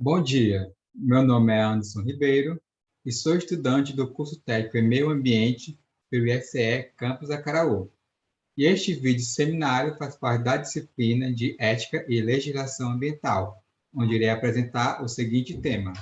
Bom dia, meu nome é Anderson Ribeiro e sou estudante do curso técnico em Meio Ambiente pelo IFCE Campus Acaraú. E este vídeo seminário faz parte da disciplina de Ética e Legislação Ambiental, onde irei apresentar o seguinte tema: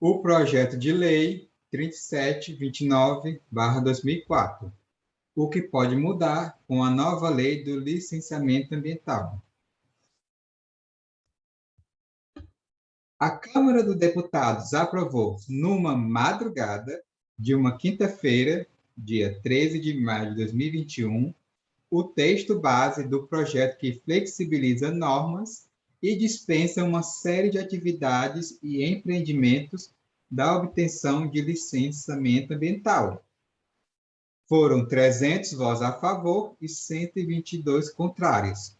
o projeto de lei 3729/2004, o que pode mudar com a nova lei do licenciamento ambiental. A Câmara dos Deputados aprovou, numa madrugada de uma quinta-feira, dia 13 de maio de 2021, o texto base do projeto que flexibiliza normas e dispensa uma série de atividades e empreendimentos da obtenção de licenciamento ambiental. Foram 300 votos a favor e 122 contrários.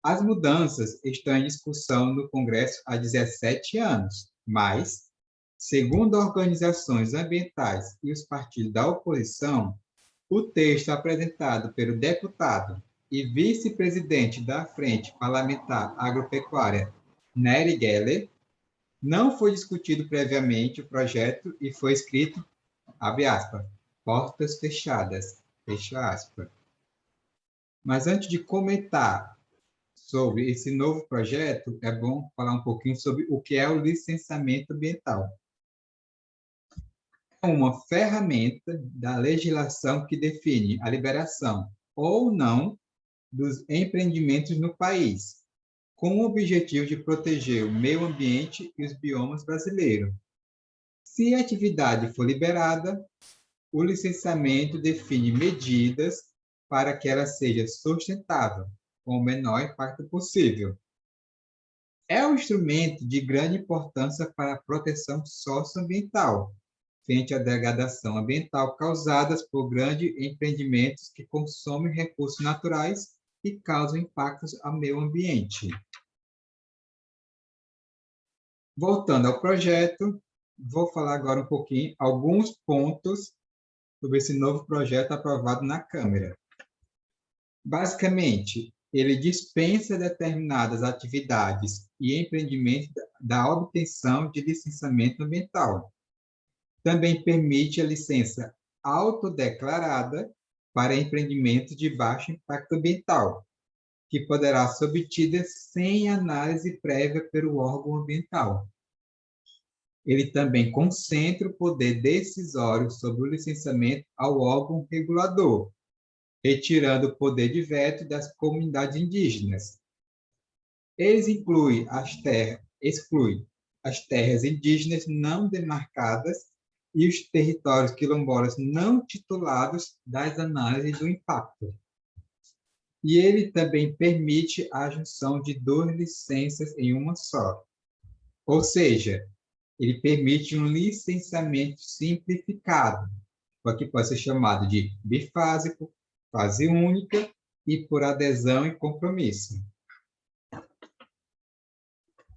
As mudanças estão em discussão no Congresso há 17 anos, mas, segundo organizações ambientais e os partidos da oposição, o texto apresentado pelo deputado e vice-presidente da Frente Parlamentar Agropecuária, Nery Geller, não foi discutido previamente o projeto e foi escrito, abre aspas, portas fechadas, fecha aspas. Mas antes de comentar sobre esse novo projeto, é bom falar um pouquinho sobre o que é o licenciamento ambiental. É uma ferramenta da legislação que define a liberação ou não dos empreendimentos no país, com o objetivo de proteger o meio ambiente e os biomas brasileiros. Se a atividade for liberada, o licenciamento define medidas para que ela seja sustentável, com o menor impacto possível. É um instrumento de grande importância para a proteção socioambiental, frente à degradação ambiental causadas por grandes empreendimentos que consomem recursos naturais e causam impactos ao meio ambiente. Voltando ao projeto, vou falar agora um pouquinho, alguns pontos sobre esse novo projeto aprovado na Câmara. Basicamente, ele dispensa determinadas atividades e empreendimentos da obtenção de licenciamento ambiental. Também permite a licença autodeclarada para empreendimentos de baixo impacto ambiental, que poderá ser obtida sem análise prévia pelo órgão ambiental. Ele também concentra o poder decisório sobre o licenciamento ao órgão regulador, retirando o poder de veto das comunidades indígenas. Eles excluem as terras indígenas não demarcadas e os territórios quilombolas não titulados das análises do impacto. E ele também permite a junção de duas licenças em uma só. Ou seja, ele permite um licenciamento simplificado, o que pode ser chamado de bifásico, fase única e por adesão e compromisso.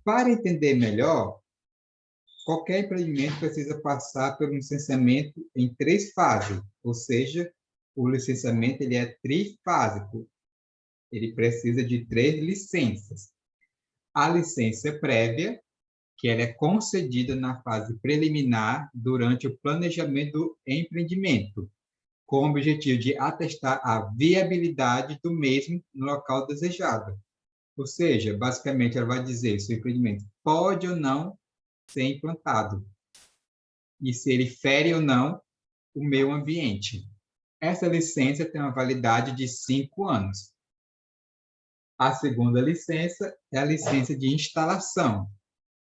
Para entender melhor, qualquer empreendimento precisa passar pelo licenciamento em 3 fases, ou seja, o licenciamento ele é trifásico. Ele precisa de 3 licenças. A licença prévia, que ela é concedida na fase preliminar durante o planejamento do empreendimento, com o objetivo de atestar a viabilidade do mesmo no local desejado. Ou seja, basicamente, ela vai dizer se o empreendimento pode ou não ser implantado e se ele fere ou não o meio ambiente. Essa licença tem uma validade de 5 anos. A segunda licença é a licença de instalação,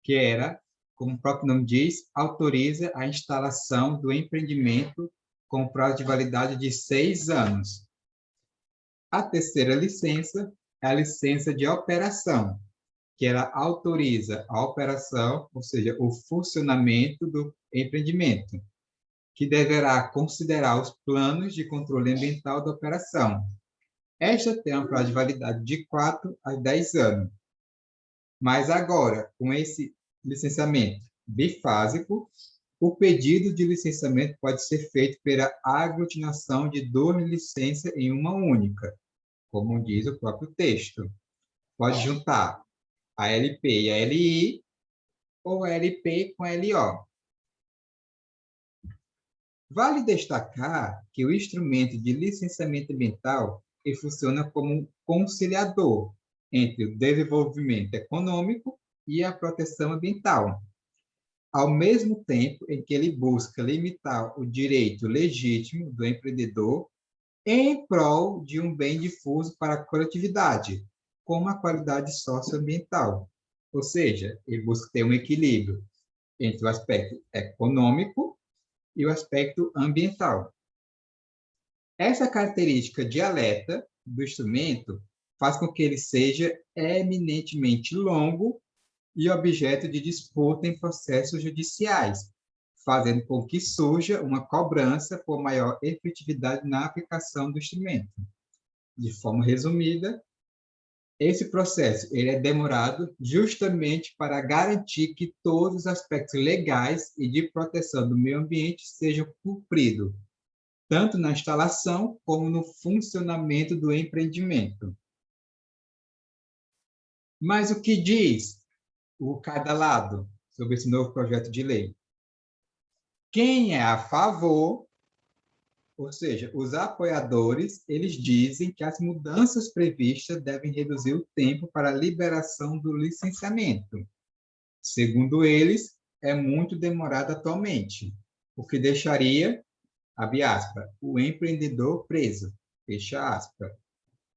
que era, como o próprio nome diz, autoriza a instalação do empreendimento com prazo de validade de 6 anos. A terceira licença é a licença de operação, que ela autoriza a operação, ou seja, o funcionamento do empreendimento, que deverá considerar os planos de controle ambiental da operação. Esta tem um prazo de validade de 4 a 10 anos. Mas agora, com esse licenciamento bifásico, o pedido de licenciamento pode ser feito pela aglutinação de 2 licenças em uma única, como diz o próprio texto. pode juntar a LP e a LI, ou a LP com a LO. Vale destacar que o instrumento de licenciamento ambiental ele funciona como um conciliador entre o desenvolvimento econômico e a proteção ambiental, ao mesmo tempo em que ele busca limitar o direito legítimo do empreendedor em prol de um bem difuso para a coletividade, como a qualidade socioambiental. Ou seja, ele busca ter um equilíbrio entre o aspecto econômico e o aspecto ambiental. Essa característica dialeta do instrumento faz com que ele seja eminentemente longo e objeto de disputa em processos judiciais, fazendo com que surja uma cobrança por maior efetividade na aplicação do instrumento. De forma resumida, esse processo ele é demorado justamente para garantir que todos os aspectos legais e de proteção do meio ambiente sejam cumpridos, tanto na instalação como no funcionamento do empreendimento. Mas o que diz o cada lado sobre esse novo projeto de lei? Quem é a favor, ou seja, os apoiadores, eles dizem que as mudanças previstas devem reduzir o tempo para a liberação do licenciamento. Segundo eles, é muito demorado atualmente, o que deixaria, abre aspas, o empreendedor preso, fecha aspas,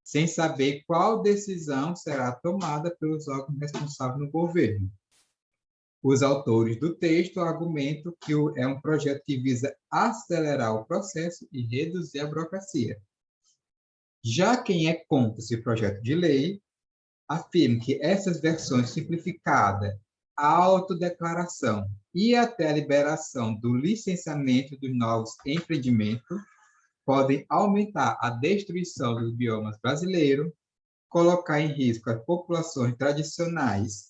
sem saber qual decisão será tomada pelos órgãos responsáveis no governo. Os autores do texto argumentam que é um projeto que visa acelerar o processo e reduzir a burocracia. Já quem é contra esse projeto de lei afirma que essas versões simplificadas, a autodeclaração e até a liberação do licenciamento dos novos empreendimentos podem aumentar a destruição dos biomas brasileiros, colocar em risco as populações tradicionais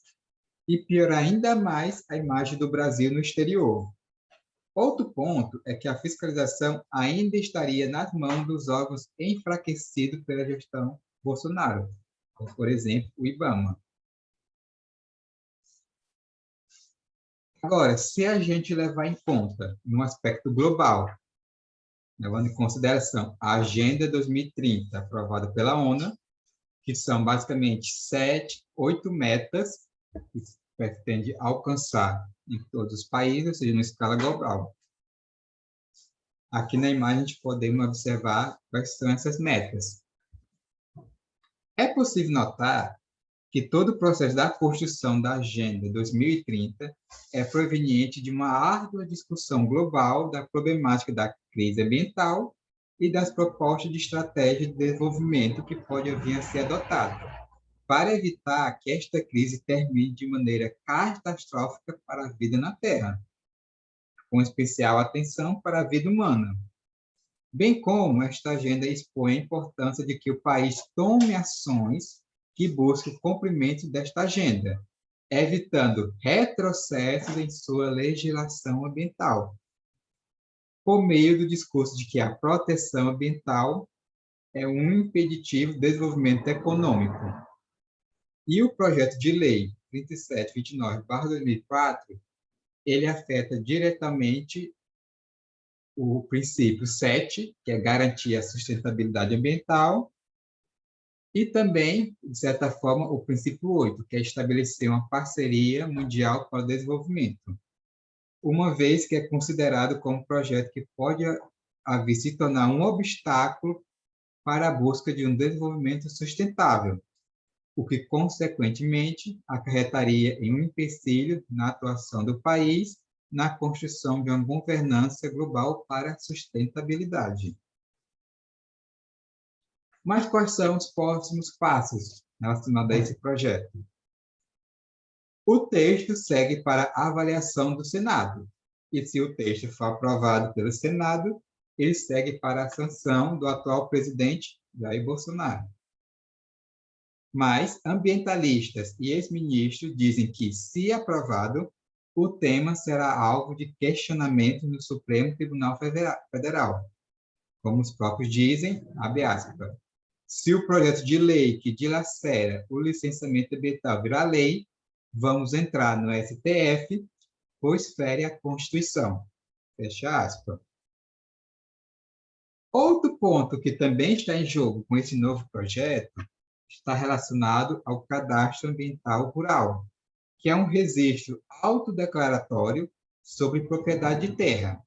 e piorar ainda mais a imagem do Brasil no exterior. Outro ponto é que a fiscalização ainda estaria nas mãos dos órgãos enfraquecidos pela gestão Bolsonaro, como, por exemplo, o IBAMA. Agora, se a gente levar em conta, no aspecto global, levando em consideração a Agenda 2030, aprovada pela ONU, que são basicamente 8 metas que se pretende alcançar em todos os países, ou seja, na escala global. Aqui na imagem, a gente podemos observar quais são essas metas. É possível notar que todo o processo da construção da Agenda 2030 é proveniente de uma árdua discussão global da problemática da crise ambiental e das propostas de estratégia de desenvolvimento que pode vir a ser adotada, para evitar que esta crise termine de maneira catastrófica para a vida na Terra, com especial atenção para a vida humana. Bem como esta agenda expõe a importância de que o país tome ações que busquem o cumprimento desta agenda, evitando retrocessos em sua legislação ambiental, por meio do discurso de que a proteção ambiental é um impeditivo do desenvolvimento econômico. E o projeto de lei 3729/2004, ele afeta diretamente o princípio 7, que é garantir a sustentabilidade ambiental, e também, de certa forma, o princípio 8, que é estabelecer uma parceria mundial para o desenvolvimento, uma vez que é considerado como um projeto que pode vir se tornar um obstáculo para a busca de um desenvolvimento sustentável, o que, consequentemente, acarretaria em um empecilho na atuação do país na construção de uma governança global para a sustentabilidade. Mas quais são os próximos passos relacionados a esse projeto? O texto segue para avaliação do Senado, e se o texto for aprovado pelo Senado, ele segue para a sanção do atual presidente Jair Bolsonaro. Mas ambientalistas e ex-ministros dizem que, se aprovado, o tema será alvo de questionamento no Supremo Tribunal Federal. Como os próprios dizem, abre aspas, Se o projeto de lei que dilacera o licenciamento ambiental virar lei, vamos entrar no STF, pois fere a Constituição. Fecha aspas. Outro ponto que também está em jogo com esse novo projeto está relacionado ao cadastro ambiental rural, que é um registro autodeclaratório sobre propriedade de terra.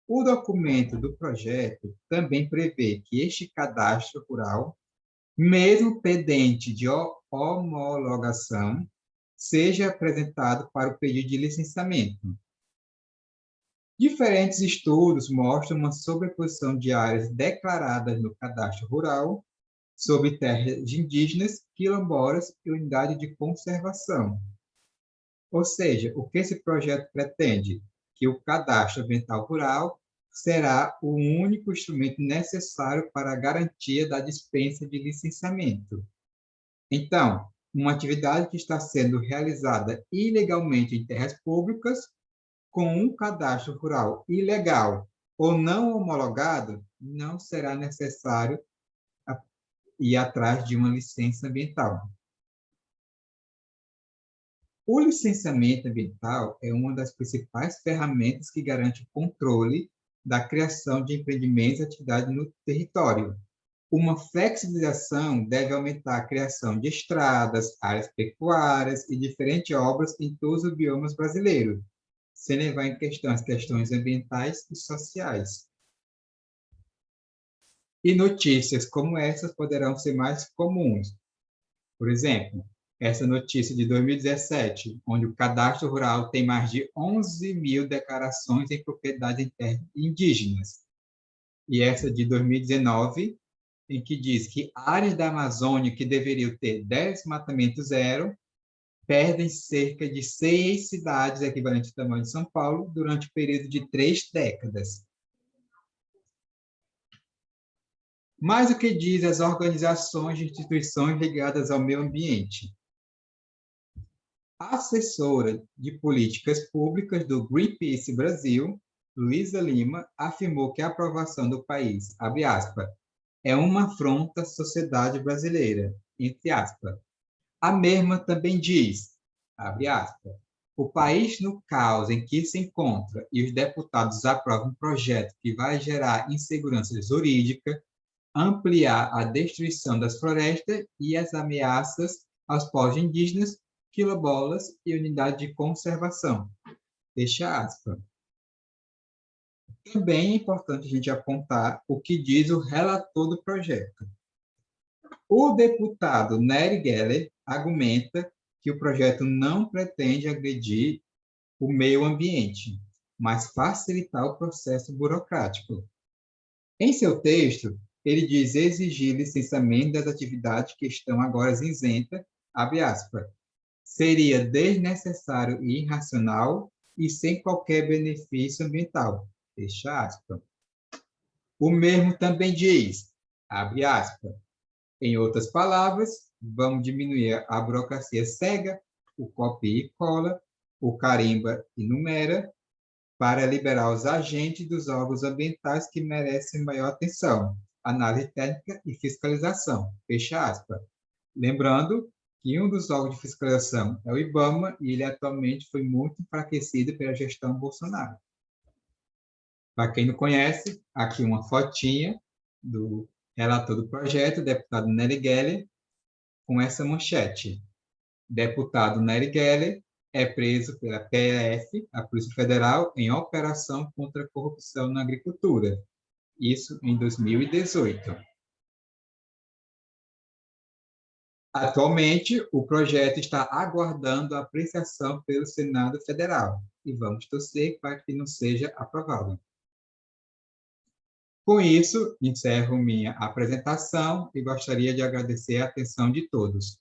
O documento do projeto também prevê que este cadastro rural, mesmo pendente de homologação, seja apresentado para o pedido de licenciamento. Diferentes estudos mostram uma sobreposição de áreas declaradas no cadastro rural sobre terras indígenas, quilombolas e unidade de conservação. Ou seja, o que esse projeto pretende? Que o cadastro ambiental rural será o único instrumento necessário para a garantia da dispensa de licenciamento. Então, uma atividade que está sendo realizada ilegalmente em terras públicas, com um cadastro rural ilegal ou não homologado, não será necessário ir atrás de uma licença ambiental. O licenciamento ambiental é uma das principais ferramentas que garante o controle da criação de empreendimentos e atividades no território. Uma flexibilização deve aumentar a criação de estradas, áreas pecuárias e diferentes obras em todos os biomas brasileiros, sem levar em questão as questões ambientais e sociais. E notícias como essas poderão ser mais comuns. Por exemplo, essa notícia de 2017, onde o cadastro rural tem mais de 11 mil declarações em propriedade em terras indígenas. E essa de 2019, em que diz que áreas da Amazônia que deveriam ter 10 desmatamento zero, perdem cerca de 6 cidades equivalentes ao tamanho de São Paulo durante o período de 3 décadas. Mas o que diz as organizações e instituições ligadas ao meio ambiente? A assessora de políticas públicas do Greenpeace Brasil, Luísa Lima, afirmou que a aprovação do país, abre aspas, é uma afronta à sociedade brasileira, entre aspas. A mesma também diz, abre aspas, o país no caos em que se encontra e os deputados aprovam um projeto que vai gerar insegurança jurídica, ampliar a destruição das florestas e as ameaças aos povos indígenas, quilombolas e unidade de conservação. Fecha aspas. Também é importante a gente apontar o que diz o relator do projeto. O deputado Nery Geller argumenta que o projeto não pretende agredir o meio ambiente, mas facilitar o processo burocrático. Em seu texto, ele diz exigir licenciamento das atividades que estão agora isentas, abre aspas, seria desnecessário e irracional e sem qualquer benefício ambiental, fecha aspas. O mesmo também diz, abre aspas, em outras palavras, vamos diminuir a burocracia cega, o copia e cola, o carimba e numera, para liberar os agentes dos órgãos ambientais que merecem maior atenção, análise técnica e fiscalização, fecha aspas. Lembrando que um dos órgãos de fiscalização é o IBAMA e ele atualmente foi muito enfraquecido pela gestão Bolsonaro. Para quem não conhece, aqui uma fotinha do relator do projeto, o deputado Nery Geller, com essa manchete. Deputado Nery Geller é preso pela PF, a Polícia Federal, em operação contra a corrupção na agricultura. Isso em 2018. Atualmente, o projeto está aguardando a apreciação pelo Senado Federal e vamos torcer para que não seja aprovado. Com isso, encerro minha apresentação e gostaria de agradecer a atenção de todos.